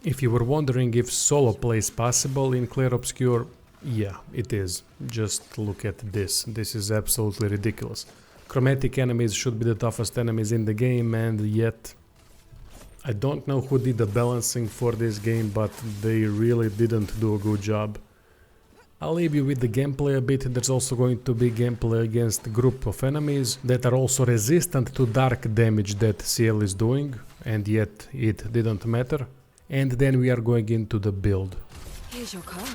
If you were wondering if solo play is possible in CLAIR OBSCURE, yeah, it is. Just look at this. This is absolutely ridiculous. Chromatic enemies should be the toughest enemies in the game, and yet I don't know who did the balancing for this game, but they really didn't do a good job. I'll leave you with the gameplay a bit. There's also going to be gameplay against a group of enemies that are also resistant to dark damage that Sciel is doing, and yet it didn't matter. And then we are going into the build. Here's your card.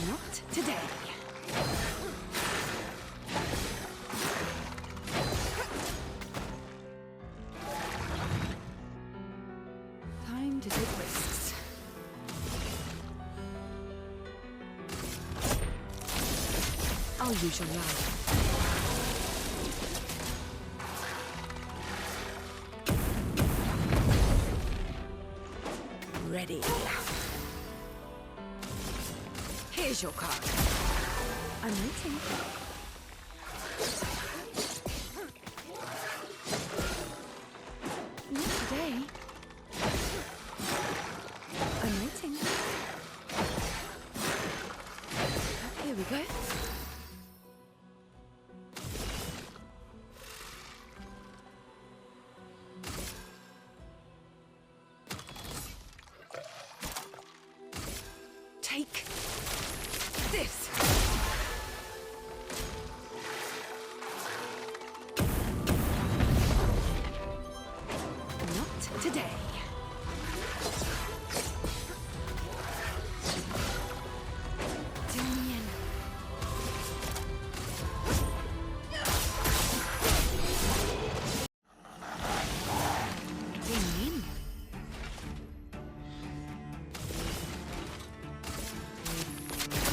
Not today. Time to take risks. I'll use your life. Ready. Here's your card. I'm waiting. Not today. I'm waiting. Here we go. Take this. Not today. Till the end. Ding in.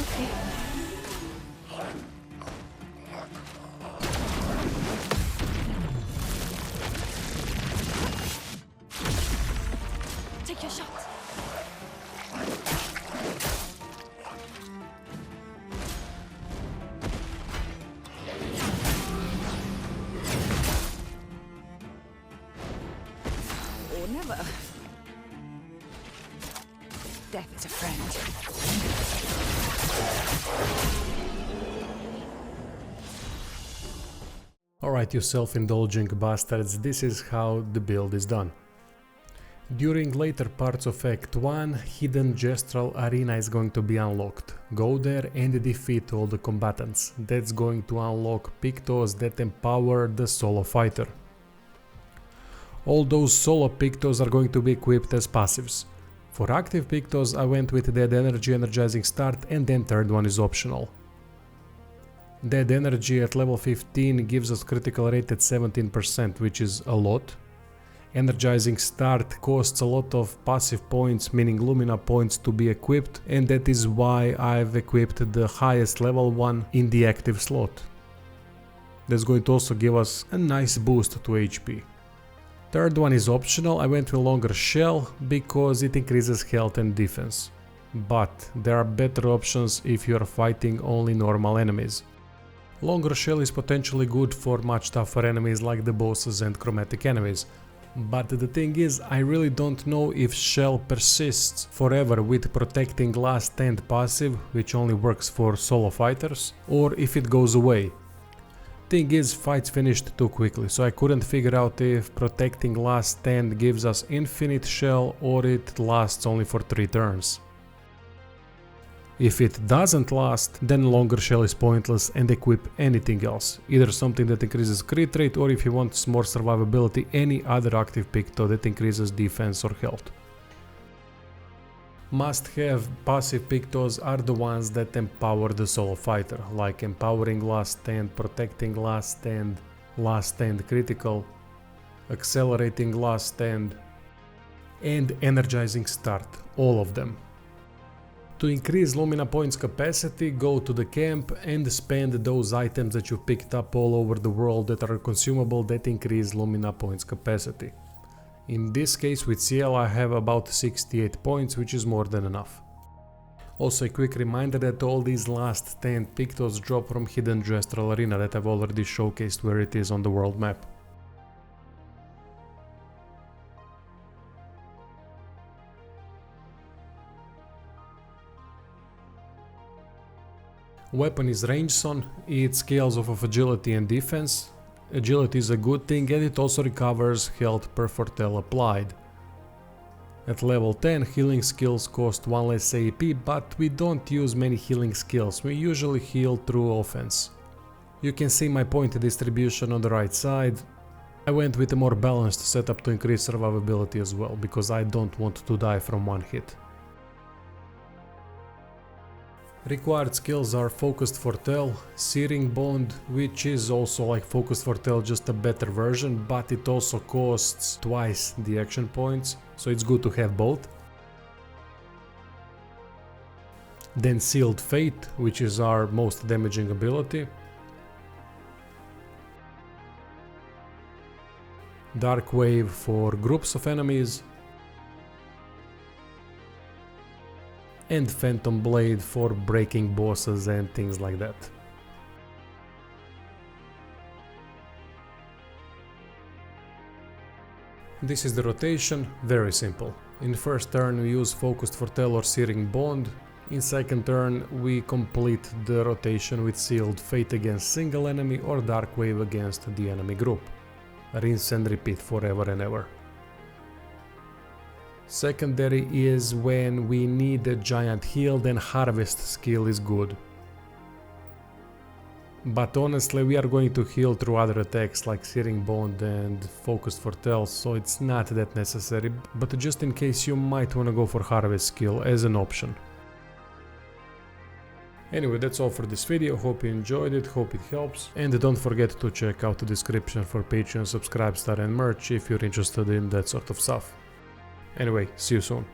Okay. Take your shot. Or never. Death is a friend. Alright, you self-indulging bastards, this is how the build is done. During later parts of Act 1, Hidden Gestural Arena is going to be unlocked. Go there and defeat all the combatants. That's going to unlock Pictos that empower the solo fighter. All those solo Pictos are going to be equipped as passives. For active Pictos I went with Dead Energy Energizing Start, and then third one is optional. Dead Energy at level 15 gives us critical rate at 17%, which is a lot. Energizing Start costs a lot of passive points, meaning Lumina points, to be equipped, and that is why I've equipped the highest level one in the active slot. That's going to also give us a nice boost to HP. Third one is optional. I went with Longer Shell because it increases health and defense. But there are better options if you are fighting only normal enemies. Longer Shell is potentially good for much tougher enemies like the bosses and chromatic enemies. But the thing is, I really don't know if Shell persists forever with Protecting Last Stand passive, which only works for solo fighters, or if it goes away. Thing is, fights finished too quickly, so I couldn't figure out if Protecting Last Stand gives us infinite Shell or it lasts only for 3 turns. If it doesn't last, then Longer Shell is pointless and equip anything else, either something that increases crit rate, or if you want more survivability, any other active Picto that increases defense or health. Must-have passive Pictos are the ones that empower the solo fighter, like Empowering Last Stand, Protecting Last Stand Critical, Accelerating Last Stand, and Energizing Start, all of them. To increase Lumina points capacity, go to the camp and spend those items that you picked up all over the world that are consumable that increase Lumina points capacity. In this case with Sciel I have about 68 points, which is more than enough. Also a quick reminder that all these last 10 pictos drop from Hidden Gestural Arena that I've already showcased where it is on the world map. Weapon is Rangeson. It scales off of agility and defense. Agility is a good thing and it also recovers health per fortel applied. At level 10 healing skills cost 1 less AP, but we don't use many healing skills, we usually heal through offense. You can see my point distribution on the right side. I went with a more balanced setup to increase survivability as well, because I don't want to die from one hit. Required skills are Focused Fortel, Searing Bond, which is also like Focused Fortel, just a better version, but it also costs twice the action points, so it's good to have both. Then Sealed Fate, which is our most damaging ability. Dark Wave for groups of enemies. And Phantom Blade for breaking bosses and things like that. This is the rotation, very simple. In first turn we use Focused Fortel or Searing Bond. In second turn we complete the rotation with Sealed Fate against single enemy or Dark Wave against the enemy group. Rinse and repeat forever and ever. Secondary is when we need a giant heal, then Harvest skill is good. But honestly we are going to heal through other attacks like Searing Bond and Focused Fortel, so it's not that necessary, but just in case you might wanna go for Harvest skill as an option. Anyway, that's all for this video, hope you enjoyed it, hope it helps, and don't forget to check out the description for Patreon, Subscribe Star and merch if you're interested in that sort of stuff. Anyway, see you soon.